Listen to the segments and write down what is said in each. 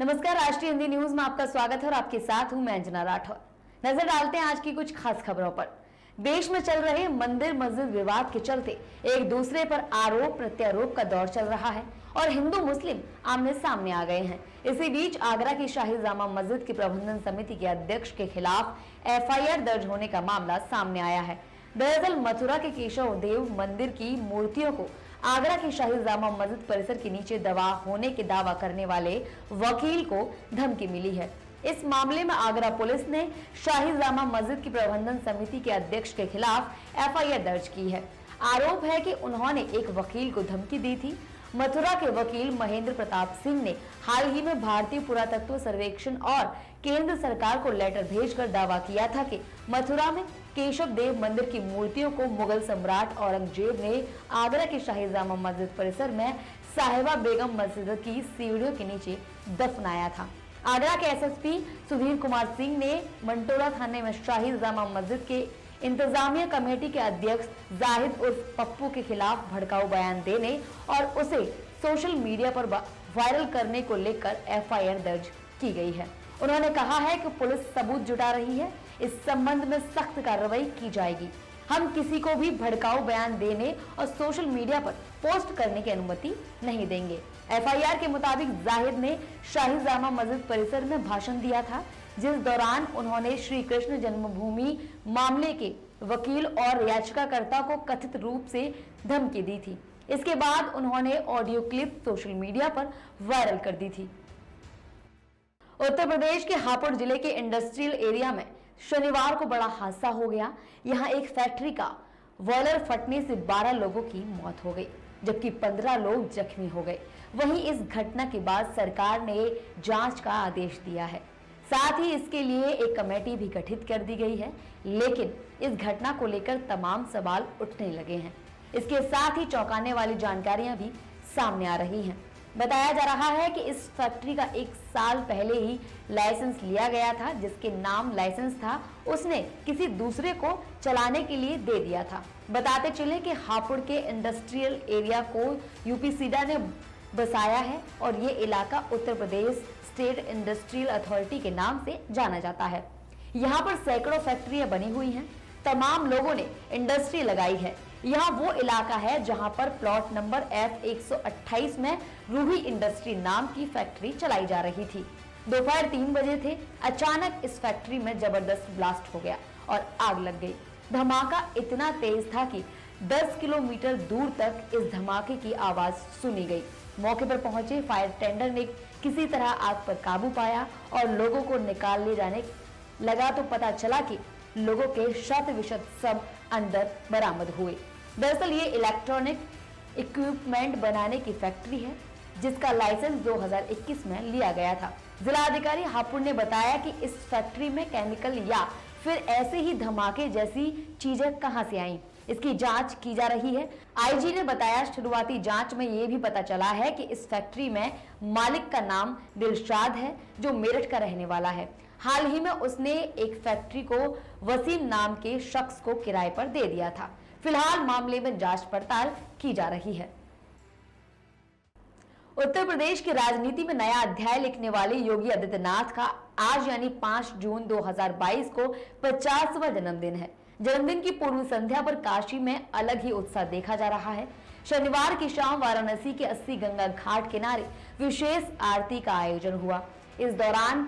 नमस्कार, राष्ट्रीय हिंदी न्यूज में आपका स्वागत है और आपके साथ हूं मैं अंजना राठौर। नजर डालते हैं आज की कुछ खास खबरों पर। देश में चल रहे मंदिर मस्जिद विवाद के चलते एक दूसरे पर आरोप प्रत्यारोप का दौर चल रहा है और हिंदू मुस्लिम आमने सामने आ गए हैं। इसी बीच आगरा की शाही जामा मस्जिद की प्रबंधन समिति के अध्यक्ष के खिलाफ एफआईआर दर्ज होने का मामला सामने आया है। दरअसल मथुरा के केशव देव मंदिर की मूर्तियों को आगरा की शाही जामा मस्जिद परिसर के नीचे दबा होने के दावा करने वाले वकील को धमकी मिली है। इस मामले में आगरा पुलिस ने शाही जामा मस्जिद की प्रबंधन समिति के अध्यक्ष के खिलाफ एफआईआर दर्ज की है। आरोप है कि उन्होंने एक वकील को धमकी दी थी। मथुरा के वकील महेंद्र प्रताप सिंह ने हाल ही में भारतीय पुरातत्व सर्वेक्षण और केंद्र सरकार को लेटर भेजकर दावा किया था कि मथुरा में केशव देव मंदिर की मूर्तियों को मुगल सम्राट औरंगजेब ने आगरा के शाही जामा मस्जिद परिसर में साहिबा बेगम मस्जिद की सीढ़ियों के नीचे दफनाया था। आगरा के एसएसपी सुधीर कुमार सिंह ने मंटोला थाने में शाही जामा मस्जिद के इंतजामिया कमेटी के अध्यक्ष जाहिद उर्फ पप्पू के खिलाफ भड़काऊ बयान देने और उसे सोशल मीडिया पर वायरल करने को लेकर एफआईआर दर्ज की गई है। उन्होंने कहा है कि पुलिस सबूत जुटा रही है, इस संबंध में सख्त कार्रवाई की जाएगी। हम किसी को भी भड़काऊ बयान देने और सोशल मीडिया पर पोस्ट करने की अनुमति नहीं देंगे। एफआईआर के मुताबिक जाहिद ने शाही जामा मस्जिद परिसर में भाषण दिया था, जिस दौरान उन्होंने श्री कृष्ण जन्मभूमि मामले के वकील और याचिकाकर्ता को कथित रूप से धमकी दी थी। इसके बाद उन्होंने ऑडियो क्लिप सोशल मीडिया पर वायरल कर दी थी। उत्तर प्रदेश के हापुड़ जिले के इंडस्ट्रियल एरिया में शनिवार को बड़ा हादसा हो गया। यहां एक फैक्ट्री का बॉयलर फटने से 12 लोगों की मौत हो गई, जबकि 15 लोग जख्मी हो गए। वहीं इस घटना के बाद सरकार ने जांच का आदेश दिया है। साथ ही इसके लिए एक कमेटी भी गठित कर दी गई है, लेकिन इस घटना को लेकर तमाम सवाल उठने लगे हैं। इसके साथ ही चौंकाने वाली जानकारियां भी सामने आ रही हैं। बताया जा रहा है कि इस फैक्ट्री का 1 साल पहले ही लाइसेंस लिया गया था, जिसके नाम लाइसेंस था उसने किसी दूसरे को चलाने के लिए दे दिया था। बताते चले कि हापुड़ के इंडस्ट्रियल एरिया को यूपीसीडा ने बसाया है और ये इलाका Uttar Pradesh state industrial authority के नाम से जाना जाता है। यहाँ पर सैकड़ों फैक्ट्रियां बनी हुई हैं। तमाम लोगों ने इंडस्ट्री लगाई है। यह वो इलाका है जहां पर प्लॉट नंबर F128 में रूही इंडस्ट्री नाम की फैक्ट्री चलाई जा रही थी। दोपहर 3 बजे थे, अचानक इस फैक्ट्री में जबरदस्त ब्लास्ट हो गया और आग लग गई। धमाका इतना तेज था कि 10 किलोमीटर दूर तक इस धमाके की आवाज सुनी गई। मौके पर पहुंचे फायर टेंडर ने किसी तरह आग पर काबू पाया और लोगों को निकाल ले जाने लगा तो पता चला कि लोगों के शत-विशत सब अंदर बरामद हुए। दरअसल ये इलेक्ट्रॉनिक इक्विपमेंट बनाने की फैक्ट्री है, जिसका लाइसेंस 2021 में लिया गया था। जिला अधिकारी हापुड़ ने बताया कि इस फैक्ट्री में केमिकल या फिर ऐसे ही धमाके जैसी चीजें कहां से आईं, इसकी जांच की जा रही है। आईजी ने बताया शुरुआती जांच में ये भी पता चला है कि इस फैक्ट्री में मालिक का नाम दिलशाद है, जो मेरठ का रहने वाला है। हाल ही में उसने एक फैक्ट्री को वसीम नाम के शख्स को किराए पर दे दिया था। फिलहाल मामले में जांच पड़ताल की जा रही है। उत्तर प्रदेश की राजनीति में नया अध्याय लिखने वाले योगी आदित्यनाथ का आज यानी 5 जून 2022 को 50वां जन्मदिन है। जन्मदिन की पूर्व संध्या पर काशी में अलग ही उत्साह देखा जा रहा है। शनिवार की शाम वाराणसी के 80 गंगा घाट किनारे विशेष आरती का आयोजन हुआ। इस दौरान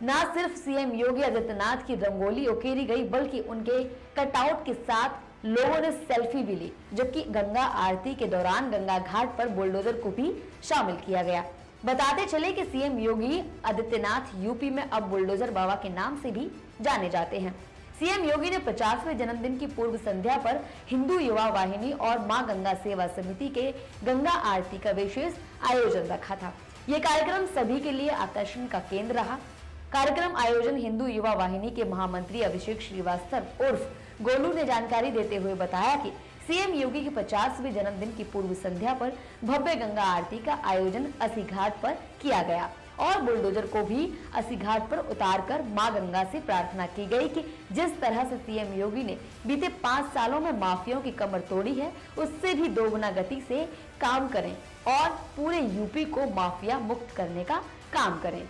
न सिर्फ सीएम योगी आदित्यनाथ की रंगोली उकेरी गई, बल्कि उनके कटआउट के साथ लोगों ने सेल्फी भी ली, जबकि गंगा आरती के दौरान गंगा घाट पर बुलडोजर को भी शामिल किया गया। बताते चले कि सीएम योगी आदित्यनाथ यूपी में अब बुलडोजर बाबा के नाम से भी जाने जाते हैं। सीएम योगी ने 50वें जन्मदिन की पूर्व संध्या पर हिंदू युवा वाहिनी और मां गंगा सेवा समिति के गंगा आरती का विशेष आयोजन रखा था। ये कार्यक्रम सभी के लिए आकर्षण का केंद्र रहा। कार्यक्रम आयोजन हिंदू युवा वाहिनी के महामंत्री अभिषेक श्रीवास्तव उर्फ गोलू ने जानकारी देते हुए बताया कि सीएम योगी के 50वें जन्मदिन की पूर्व संध्या पर भव्य गंगा आरती का आयोजन अस्सी घाट पर किया गया और बुलडोजर को भी अस्सी घाट पर उतारकर मां गंगा से प्रार्थना की गई कि जिस तरह से सीएम योगी ने बीते 5 सालों में माफियाओं की कमर तोड़ी है, उससे भी दोगुना गति से काम करें और पूरे यूपी को माफिया मुक्त करने का काम करें।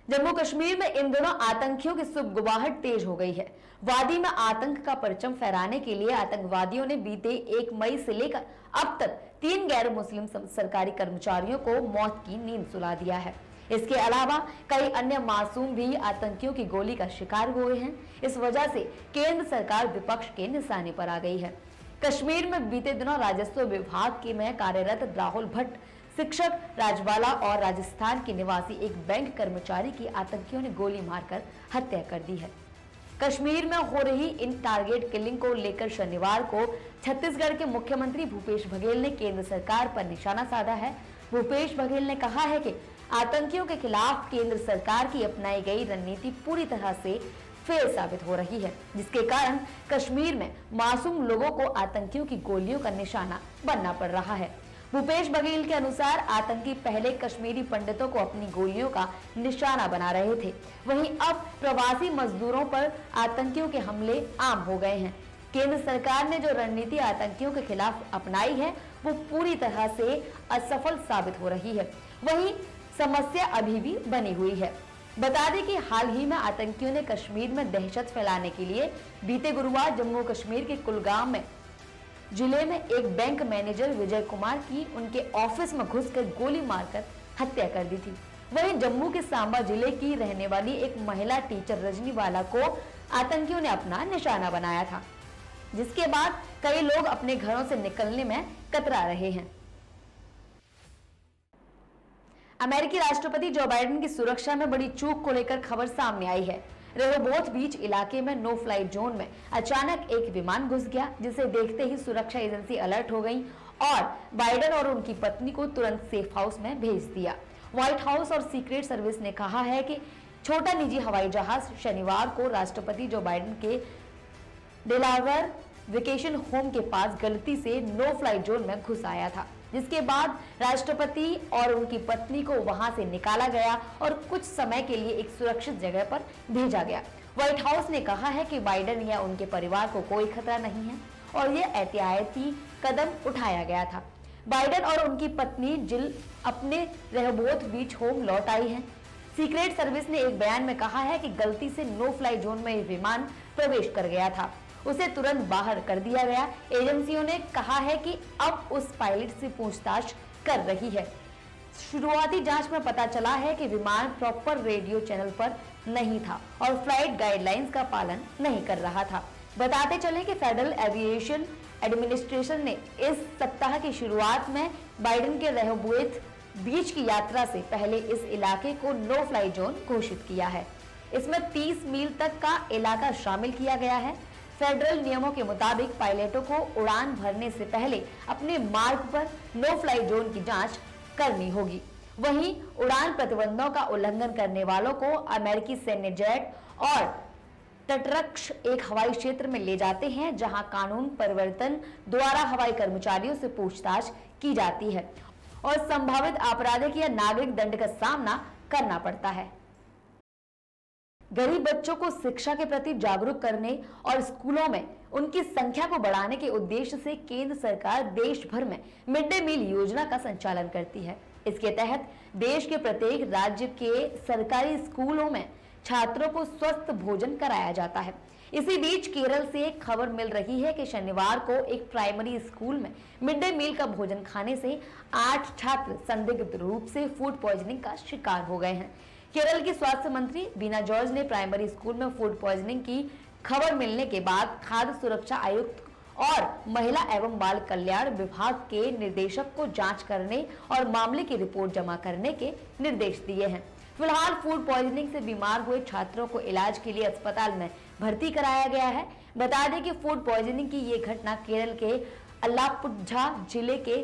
जम्मू कश्मीर में इन दिनों आतंकियों की सुगबुगाहट तेज हो गई है। वादी में आतंक का परचम फहराने के लिए आतंकवादियों ने बीते 1 मई से लेकर अब तक 3 गैर मुस्लिम सरकारी कर्मचारियों को मौत की नींद सुला दिया है। इसके अलावा कई अन्य मासूम भी आतंकियों की गोली का शिकार हुए हैं। इस वजह से केंद्र सरकार विपक्ष के निशाने पर आ गई है। कश्मीर में बीते दिनों राजस्व विभाग के में कार्यरत राहुल भट्ट, शिक्षक राजवाला और राजस्थान के निवासी एक बैंक कर्मचारी की आतंकियों ने गोली मारकर हत्या कर दी है। कश्मीर में हो रही इन टारगेट किलिंग को लेकर शनिवार को छत्तीसगढ़ के मुख्यमंत्री भूपेश बघेल ने केंद्र सरकार पर निशाना साधा है। भूपेश बघेल ने कहा है कि आतंकियों के खिलाफ केंद्र सरकार की अपनाई गई रणनीति पूरी तरह से फेल साबित हो रही है, जिसके कारण कश्मीर में मासूम लोगों को आतंकियों की गोलियों का निशाना बनना पड़ रहा है। भूपेश बघेल के अनुसार आतंकी पहले कश्मीरी पंडितों को अपनी गोलियों का निशाना बना रहे थे, वहीं अब प्रवासी मजदूरों पर आतंकियों के हमले आम हो गए हैं। केंद्र सरकार ने जो रणनीति आतंकियों के खिलाफ अपनाई है वो पूरी तरह से असफल साबित हो रही है। वहीं समस्या अभी भी बनी हुई है। बता दें कि हाल ही में आतंकियों ने कश्मीर में दहशत फैलाने के लिए बीते गुरुवार जम्मू कश्मीर के कुलगाम में जिले में एक बैंक मैनेजर विजय कुमार की उनके ऑफिस में घुसकर गोली मारकर हत्या कर दी थी। वहीं जम्मू के सांबा जिले की रहने वाली एक महिला टीचर रजनी वाला को आतंकियों ने अपना निशाना बनाया था, जिसके बाद कई लोग अपने घरों से निकलने में कतरा रहे हैं। अमेरिकी राष्ट्रपति जो बाइडेन की सुरक्षा में बड़ी चूक को लेकर खबर सामने आई है। रेहोबोथ बीच इलाके में नो फ्लाइट जोन में अचानक एक विमान घुस गया, जिसे देखते ही सुरक्षा एजेंसी अलर्ट हो गई और बाइडेन और उनकी पत्नी को तुरंत सेफ हाउस में भेज दिया। व्हाइट हाउस और सीक्रेट सर्विस ने कहा है कि छोटा निजी हवाई जहाज शनिवार को राष्ट्रपति जो बाइडेन के डेलावेयर वेकेशन होम के पास गलती से नो फ्लाइट जोन में घुस आया था, जिसके बाद राष्ट्रपति और उनकी पत्नी को वहां से निकाला गया और कुछ समय के लिए एक सुरक्षित जगह पर भेजा गया। व्हाइट हाउस ने कहा है कि बाइडेन या उनके परिवार को कोई खतरा नहीं है और यह एहतियाती कदम उठाया गया था। बाइडेन और उनकी पत्नी जिल अपने रेहोबोथ बीच होम लौट आई हैं। सीक्रेट सर्विस ने एक बयान में कहा है कि गलती से नो फ्लाई जोन में विमान प्रवेश कर गया था, उसे तुरंत बाहर कर दिया गया। एजेंसियों ने कहा है कि अब उस पायलट से पूछताछ कर रही है। शुरुआती जांच में पता चला है कि विमान प्रॉपर रेडियो चैनल पर नहीं था और फ्लाइट गाइडलाइंस का पालन नहीं कर रहा था। बताते चले कि फेडरल एविएशन एडमिनिस्ट्रेशन ने इस सप्ताह की शुरुआत में बाइडेन के रेहोबोथ बीच की यात्रा से पहले इस इलाके को नो फ्लाई जोन घोषित किया है। इसमें 30 मील तक का इलाका शामिल किया गया है। फेडरल नियमों के मुताबिक पायलटों को उड़ान भरने से पहले अपने मार्ग पर नो फ्लाई जोन की जांच करनी होगी। वहीं उड़ान प्रतिबंधों का उल्लंघन करने वालों को अमेरिकी सैन्य जेट और तटरक्षक एक हवाई क्षेत्र में ले जाते हैं, जहां कानून परिवर्तन द्वारा हवाई कर्मचारियों से पूछताछ की जाती है और संभावित आपराधिक या नागरिक दंड का सामना करना पड़ता है। गरीब बच्चों को शिक्षा के प्रति जागरूक करने और स्कूलों में उनकी संख्या को बढ़ाने के उद्देश्य से केंद्र सरकार देश भर में मिड डे मील योजना का संचालन करती है। इसके तहत देश के प्रत्येक राज्य के सरकारी स्कूलों में छात्रों को स्वस्थ भोजन कराया जाता है। इसी बीच केरल से एक खबर मिल रही है कि शनिवार को एक प्राइमरी स्कूल में मिड डे मील का भोजन खाने से 8 छात्र संदिग्ध रूप से फूड पॉइजनिंग का शिकार हो गए हैं। केरल की स्वास्थ्य मंत्री बीना जॉर्ज ने प्राइमरी स्कूल में फूड पॉइजनिंग की खबर मिलने के बाद खाद्य सुरक्षा आयुक्त और महिला एवं बाल कल्याण विभाग के निर्देशक को जांच करने और मामले की रिपोर्ट जमा करने के निर्देश दिए हैं। फिलहाल फूड पॉइजनिंग से बीमार हुए छात्रों को इलाज के लिए अस्पताल में भर्ती कराया गया है। बता दें कि फूड पॉइजनिंग की ये घटना केरल के अलापुझा जिले के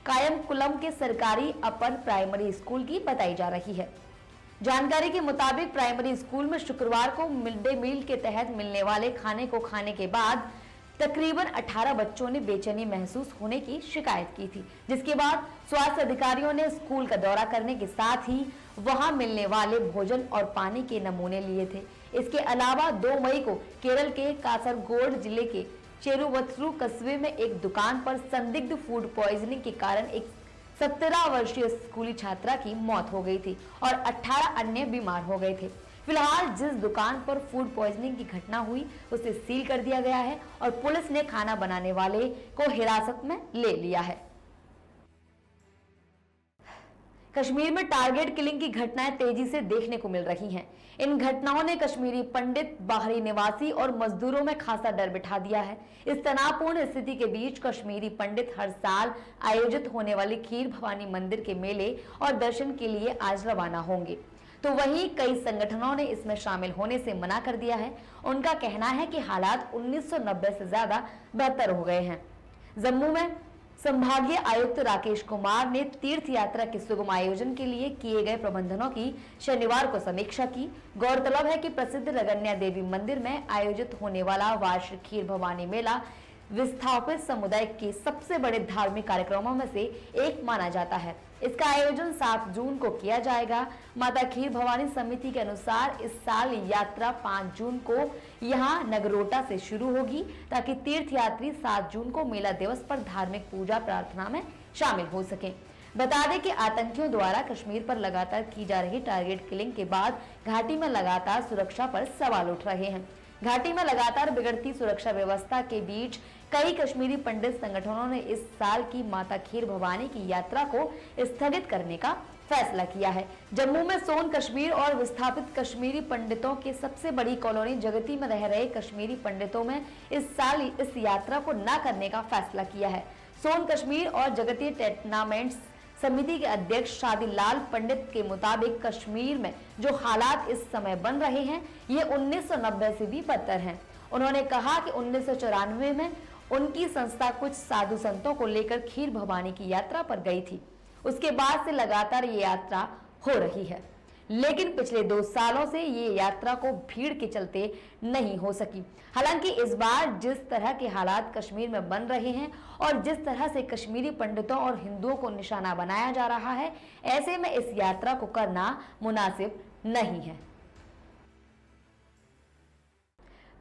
कायमकुलम के सरकारी अपर प्राइमरी स्कूल की बताई जा रही है। जानकारी के मुताबिक प्राइमरी स्कूल में शुक्रवार को मिड डे मील के तहत मिलने वाले खाने को खाने के बाद तकरीबन 18 बच्चों ने बेचैनी महसूस होने की शिकायत की थी, जिसके बाद स्वास्थ्य अधिकारियों ने स्कूल का दौरा करने के साथ ही वहां मिलने वाले भोजन और पानी के नमूने लिए थे। इसके अलावा 2 मई को केरल के कासरगोड जिले के चेरुवत्रू कस्बे में एक दुकान पर संदिग्ध फूड पॉइजनिंग के कारण एक 17 वर्षीय स्कूली छात्रा की मौत हो गई थी और 18 अन्य बीमार हो गए थे। फिलहाल जिस दुकान पर फूड पॉइजनिंग की घटना हुई उसे सील कर दिया गया है और पुलिस ने खाना बनाने वाले को हिरासत में ले लिया है। कश्मीर में टारगेट किलिंग की घटनाएं तेजी से देखने को मिल रही हैं। इन घटनाओं ने कश्मीरी पंडित, बाहरी निवासी और मजदूरों में खासा डर बिठा दिया है। इस तनावपूर्ण स्थिति के बीच कश्मीरी पंडित हर साल आयोजित होने वाले खीर भवानी मंदिर के मेले और दर्शन के लिए आज रवाना होंगे, तो वहीं कई संगठनों ने इसमें शामिल होने से मना कर दिया है। उनका कहना है कि हालात 1990 से ज्यादा बेहतर हो गए हैं। जम्मू में संभागीय आयुक्त राकेश कुमार ने तीर्थ यात्रा के सुगम आयोजन के लिए किए गए प्रबंधनों की शनिवार को समीक्षा की। गौरतलब है कि प्रसिद्ध रगन्या देवी मंदिर में आयोजित होने वाला वार्षिक खीर भवानी मेला विस्थापित समुदाय के सबसे बड़े धार्मिक कार्यक्रमों में से एक माना जाता है। इसका आयोजन 7 जून को किया जाएगा। माता खीर भवानी समिति के अनुसार इस साल यात्रा 5 जून को यहां नगरोटा से शुरू होगी, ताकि तीर्थयात्री 7 जून को मेला दिवस पर धार्मिक पूजा प्रार्थना में शामिल हो सकें। बता दें कि आतंकियों द्वारा कश्मीर पर लगातार की जा रही टारगेट किलिंग के बाद घाटी में लगातार सुरक्षा पर सवाल उठ रहे हैं। घाटी में लगातार बिगड़ती सुरक्षा व्यवस्था के बीच कई कश्मीरी पंडित संगठनों ने इस साल की माता खीर भवानी की यात्रा को स्थगित करने का फैसला किया है। जम्मू में सोन कश्मीर और विस्थापित कश्मीरी पंडितों की सबसे बड़ी कॉलोनी जगती में रह रहे कश्मीरी पंडितों में इस साल इस यात्रा को न करने का फैसला किया है। सोन कश्मीर और जगती टूर्नामेंट्स समिति के अध्यक्ष शादीलाल पंडित के मुताबिक कश्मीर में जो हालात इस समय बन रहे हैं ये 1990 से भी बदतर हैं। उन्होंने कहा कि 1994 में उनकी संस्था कुछ साधु संतों को लेकर खीर भवानी की यात्रा पर गई थी। उसके बाद से लगातार ये यात्रा हो रही है, लेकिन पिछले 2 सालों से ये यात्रा को भीड़ के चलते नहीं हो सकी। हालांकि इस बार जिस तरह के हालात कश्मीर में बन रहे हैं और जिस तरह से कश्मीरी पंडितों और हिंदुओं को निशाना बनाया जा रहा है, ऐसे में इस यात्रा को करना मुनासिब नहीं है।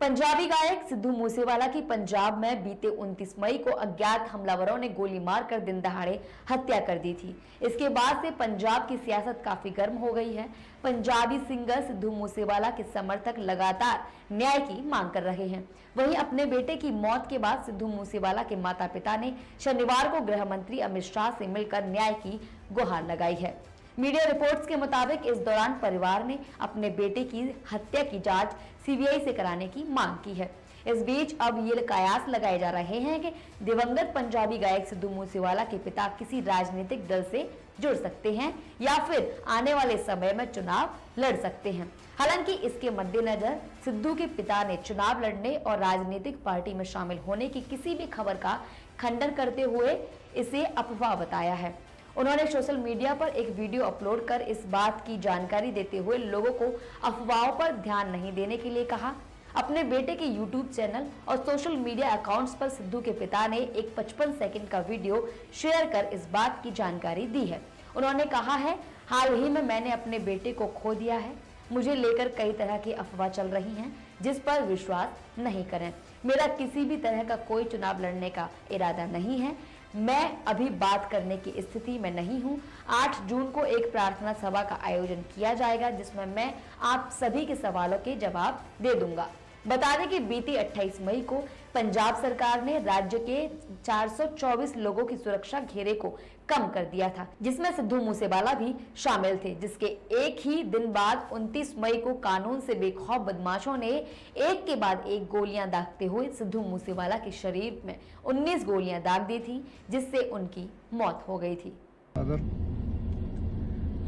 पंजाबी गायक सिद्धू मूसेवाला की पंजाब में बीते 29 मई को अज्ञात हमलावरों ने गोली मारकर दिन दहाड़े हत्या कर दी थी। इसके बाद से पंजाब की सियासत काफी गर्म हो गई है। पंजाबी सिंगर सिद्धू मूसेवाला के समर्थक लगातार न्याय की मांग कर रहे हैं। वहीं अपने बेटे की मौत के बाद सिद्धू मूसेवाला के माता पिता ने शनिवार को गृह मंत्री अमित शाह से मिलकर न्याय की गुहार लगाई है। मीडिया रिपोर्ट्स के मुताबिक इस दौरान परिवार ने अपने बेटे की हत्या की जांच सीबीआई से कराने की मांग की है। इस बीच अब ये कयास लगाए जा रहे हैं कि दिवंगत पंजाबी गायक सिद्धू मूसेवाला के पिता किसी राजनीतिक दल से जुड़ सकते हैं या फिर आने वाले समय में चुनाव लड़ सकते हैं। हालांकि इसके मद्देनजर सिद्धू के पिता ने चुनाव लड़ने और राजनीतिक पार्टी में शामिल होने की किसी भी खबर का खंडन करते हुए इसे अफवाह बताया है। उन्होंने सोशल मीडिया पर एक वीडियो अपलोड कर इस बात की जानकारी देते हुए लोगों को अफवाहों पर ध्यान नहीं देने के लिए कहा। अपने बेटे के यूट्यूब चैनल और सोशल मीडिया अकाउंट्स पर सिद्धू के पिता ने एक 55 सेकंड का वीडियो शेयर कर इस बात की जानकारी दी है। उन्होंने कहा है, हाल ही में मैंने अपने बेटे को खो दिया है। मुझे लेकर कई तरह की अफवाह चल रही हैं, जिस पर विश्वास नहीं करें। मेरा किसी भी तरह का कोई चुनाव लड़ने का इरादा नहीं है। मैं अभी बात करने की स्थिति में नहीं हूं। 8 जून को एक प्रार्थना सभा का आयोजन किया जाएगा, जिसमें मैं आप सभी के सवालों के जवाब दे दूंगा। बता दें कि बीती 28 मई को पंजाब सरकार ने राज्य के 424 लोगों की सुरक्षा घेरे को कम कर दिया था, जिसमें सिद्धू मूसेवाला भी शामिल थे। जिसके एक ही दिन बाद 29 मई को कानून से बेखौफ बदमाशों ने एक के बाद एक गोलियां दागते हुए सिद्धू मूसेवाला के शरीर में 19 गोलियां दाग दी थी, जिससे उनकी मौत हो गई थी। अगर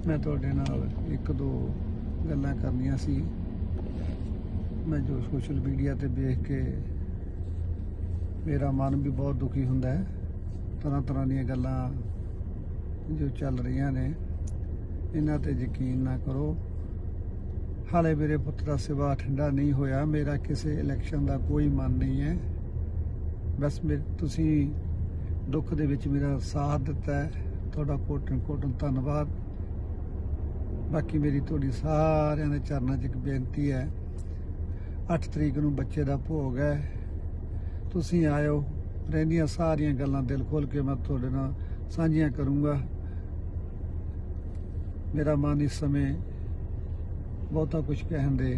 मैं तुहाडे नाल एक दो गल्लां करनियां सी। मैं जो सोशल मीडिया ते देख के मेरा मन भी बहुत दुखी हुंदा है। तरह तरह दी गल्लां जो चल रही ने, इन्हां ते यकीन ना करो। हाले मेरे पुत्र का सिवा ठंडा नहीं होया। मेरा किसी इलैक्शन का कोई मन नहीं है। बस तुसी दुख दे विच मेरा साथ दिता है, तुहाडा कोटन कोटन धन्नवाद। बाकी मेरी तुहाडी सारिआं दे चरनां 'च एक बेनती है, 8 तरीक नूं बच्चे का भोग है, तुसीं आयो। रहिंदियां सारियां गल्लां दिल खोल के मैं तुहाडे नाल सांझियां करूँगा। ਮੇਰਾ ਮਨ ਇਸ ਸਮੇਂ ਬਹੁਤਾ ਕੁਝ ਕਹਿਣ ਦੇ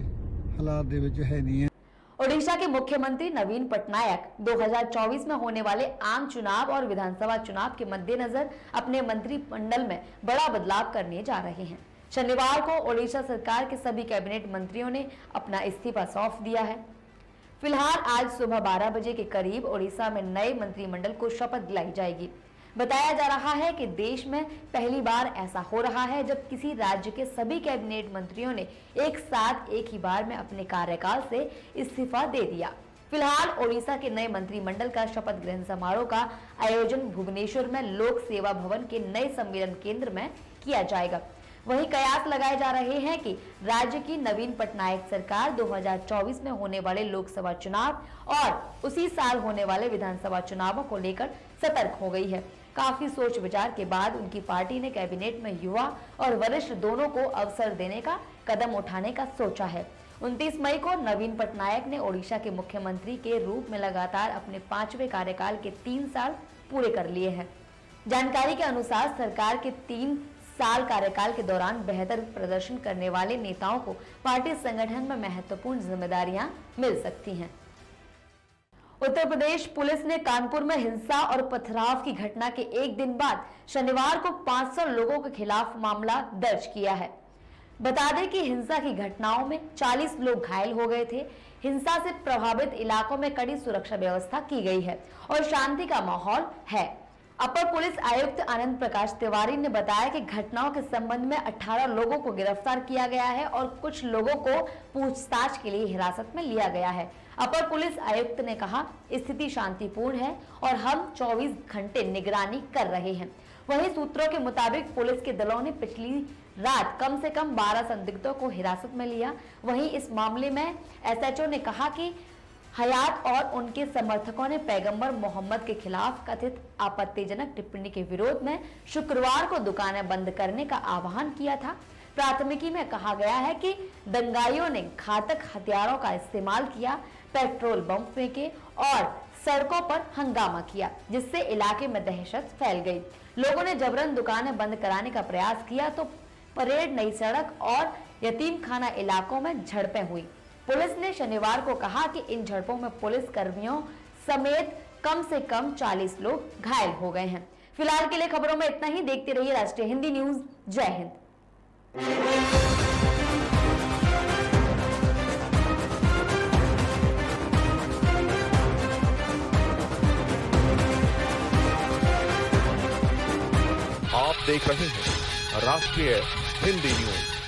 ਹਾਲਾਤ ਦੇ ਵਿੱਚ ਹੈ ਨਹੀਂ ਹੈ। ओडिशा के मुख्यमंत्री नवीन पटनायक 2024 में होने वाले आम चुनाव और विधानसभा चुनाव के मद्देनजर अपने मंत्रिमंडल में बड़ा बदलाव करने जा रहे हैं। शनिवार को ओडिशा सरकार के सभी कैबिनेट मंत्रियों ने अपना इस्तीफा सौंप दिया है। फिलहाल आज सुबह 12 बजे के करीब ओडिशा में नए मंत्रिमंडल को शपथ दिलाई जाएगी। बताया जा रहा है कि देश में पहली बार ऐसा हो रहा है जब किसी राज्य के सभी कैबिनेट मंत्रियों ने एक साथ एक ही बार में अपने कार्यकाल से इस्तीफा दे दिया। फिलहाल ओडिशा के नए मंत्रिमंडल का शपथ ग्रहण समारोह का आयोजन भुवनेश्वर में लोक सेवा भवन के नए सम्मेलन केंद्र में किया जाएगा। वहीं कयास लगाए जा रहे हैं कि राज्य की नवीन पटनायक सरकार 2024 में होने वाले लोकसभा चुनाव और उसी साल होने वाले विधानसभा चुनावों को लेकर सतर्क हो गई है। काफी सोच विचार के बाद उनकी पार्टी ने कैबिनेट में युवा और वरिष्ठ दोनों को अवसर देने का कदम उठाने का सोचा है। 29 मई को नवीन पटनायक ने ओडिशा के मुख्यमंत्री के रूप में लगातार अपने 5वें कार्यकाल के 3 साल पूरे कर लिए हैं। जानकारी के अनुसार सरकार के 3 साल कार्यकाल के दौरान बेहतर प्रदर्शन करने वाले नेताओं को पार्टी संगठन में महत्वपूर्ण जिम्मेदारियां मिल सकती हैं। उत्तर प्रदेश पुलिस ने कानपुर में हिंसा और पथराव की घटना के एक दिन बाद शनिवार को 500 लोगों के खिलाफ मामला दर्ज किया है। बता दें कि हिंसा की घटनाओं में 40 लोग घायल हो गए थे। हिंसा से प्रभावित इलाकों में कड़ी सुरक्षा व्यवस्था की गई है और शांति का माहौल है। अपर पुलिस आयुक्त आनंद प्रकाश तिवारी ने बताया कि घटनाओं के संबंध में 18 लोगों को गिरफ्तार किया गया है और कुछ लोगों को पूछताछ के लिए हिरासत में लिया गया है। अपर पुलिस आयुक्त ने कहा, स्थिति शांतिपूर्ण है और हम 24 घंटे निगरानी कर रहे हैं। वहीं सूत्रों के मुताबिक पुलिस के दलों ने पिछली रात कम से कम 12 संदिग्धों को हिरासत में लिया। वहीं इस मामले में एसएचओ ने कहा कि हयात और उनके समर्थकों ने पैगंबर मोहम्मद के खिलाफ कथित आपत्तिजनक टिप्पणी के विरोध में शुक्रवार को दुकानें बंद करने का आह्वान किया था। प्राथमिकी में कहा गया है कि दंगाइयों ने घातक हथियारों का इस्तेमाल किया, पेट्रोल बम फेंके और सड़कों पर हंगामा किया, जिससे इलाके में दहशत फैल गई। लोगों ने जबरन दुकानें बंद कराने का प्रयास किया तो परेड, नई सड़क और यतीम खाना इलाकों में झड़पें हुई। पुलिस ने शनिवार को कहा कि इन झड़पों में पुलिस कर्मियों समेत कम से कम 40 लोग घायल हो गए हैं। फिलहाल के लिए खबरों में इतना ही। देखते रहिए राष्ट्रीय हिंदी न्यूज। जय हिंद। आप देख रहे हैं राष्ट्रीय हिंदी न्यूज।